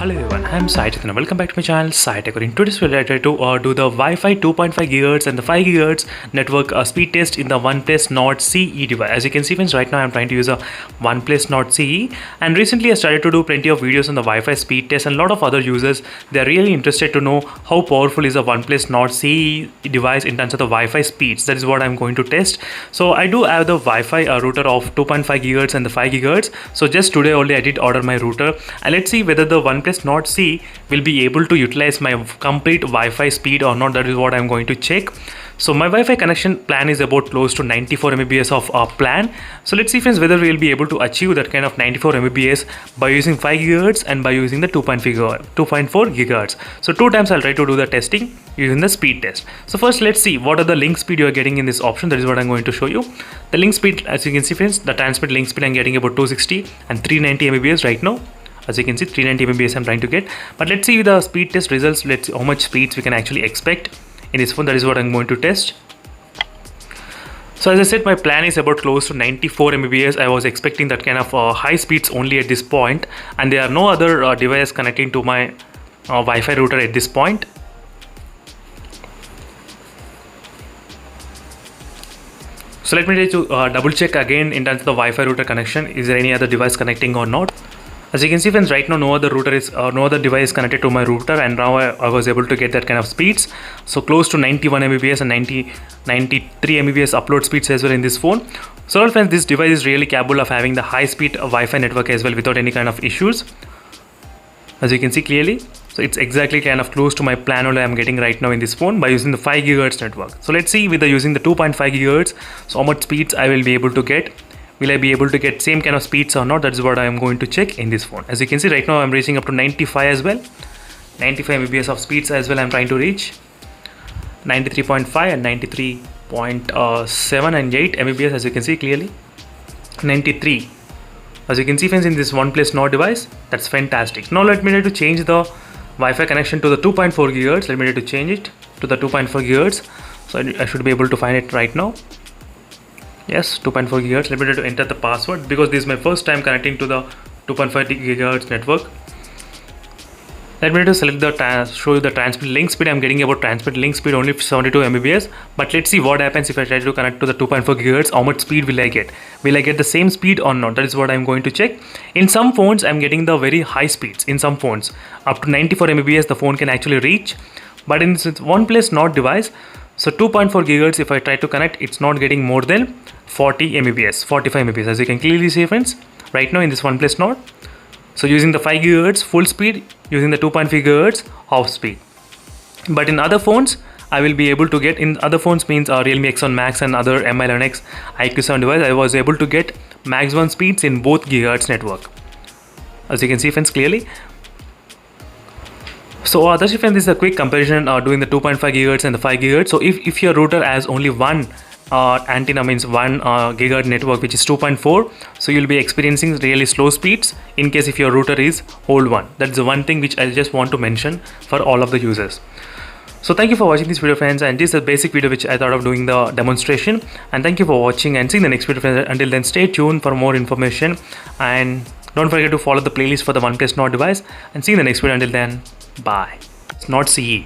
Hello everyone, I am Sai and welcome back to my channel Sai Tech. In today's video, I try to do the Wi-Fi 2.5 GHz and the 5 GHz network speed test in the Oneplus Nord CE device. As you can see friends, right now I am trying to use a Oneplus Nord CE, and recently I started to do plenty of videos on the Wi-Fi speed test, and a lot of other users, they are really interested to know how powerful is a Oneplus Nord CE device in terms of the Wi-Fi speeds. That is what I am going to test. So I do have the Wi-Fi router of 2.5 GHz and the 5 GHz. So just today only I did order my router, and let's see whether the Oneplus Nord CE will be able to utilize my complete Wi-Fi speed or not. That is what I'm going to check. So my Wi-Fi connection plan is about close to 94 Mbps of plan. So let's see friends whether we will be able to achieve that kind of 94 Mbps by using 5 GHz and by using the 2.4 GHz. So 2 times I'll try to do the testing using the speed test. So first let's see what are the link speed you are getting in this option. That is what I'm going to show you. The link speed, as you can see friends, the transmit link speed I'm getting about 260 and 390 Mbps right now. As you can see, 390 Mbps I'm trying to get. But let's see the speed test results. Let's see how much speeds we can actually expect in this phone. That is what I'm going to test. So as I said, my plan is about close to 94 Mbps. I was expecting that kind of high speeds only at this point, and there are no other device connecting to my Wi-Fi router at this point. So let me try to double check again in terms of the Wi-Fi router connection. Is there any other device connecting or not? As you can see friends, right now no other device is connected to my router, and now I was able to get that kind of speeds. So close to 91 Mbps and 93 Mbps upload speeds as well in this phone. So all friends, this device is really capable of having the high speed Wi-Fi network as well without any kind of issues, as you can see clearly. So it's exactly kind of close to my plan only I'm getting right now in this phone by using the 5 GHz network. So let's see with using the 2.5 GHz, so how much speeds I will be able to get. Will I be able to get same kind of speeds or not? That is what I am going to check in this phone. As you can see right now I'm reaching up to 95 as well. 95 Mbps of speeds as well I'm trying to reach. 93.5 and 93.7 and 8 Mbps, as you can see clearly. 93. As you can see friends, in this Oneplus Nord device, that's fantastic. Now let me try to change the Wi-Fi connection to the 2.4 GHz. Let me try to change it to the 2.4 GHz. So I should be able to find it right now. Yes, 2.4 GHz. Let me try to enter the password because this is my first time connecting to the 2.5 GHz network. Let me try to select the show you the transmit link speed. I'm getting about transmit link speed only 72 Mbps. But let's see what happens if I try to connect to the 2.4 GHz. How much speed will I get? Will I get the same speed or not? That is what I'm going to check. In some phones, I'm getting the very high speeds. In some phones, up to 94 Mbps the phone can actually reach. But in this Oneplus Nord device, so 2.4 GHz, if I try to connect, it's not getting more than 40 Mbps, 45 Mbps, as you can clearly see friends, right now in this OnePlus Nord. So using the 5 GHz full speed, using the 2.5 GHz half speed. But in other phones, I will be able to get, in other phones means Realme X1 Max and other Mi11X iQOO 7 device, I was able to get maximum speeds in both GHz network. As you can see friends clearly. So that's it friends, this is a quick comparison doing the 2.5 GHz and the 5 GHz. So if your router has only one antenna, means one gigahertz network, which is 2.4, so you'll be experiencing really slow speeds in case if your router is old one. That's the one thing which I just want to mention for all of the users. So thank you for watching this video friends, and this is a basic video which I thought of doing the demonstration, and thank you for watching and seeing the next video friends. Until then, stay tuned for more information, and don't forget to follow the playlist for the Oneplus Nord device, and see you in the next video. Until then, bye. It's Nord CE.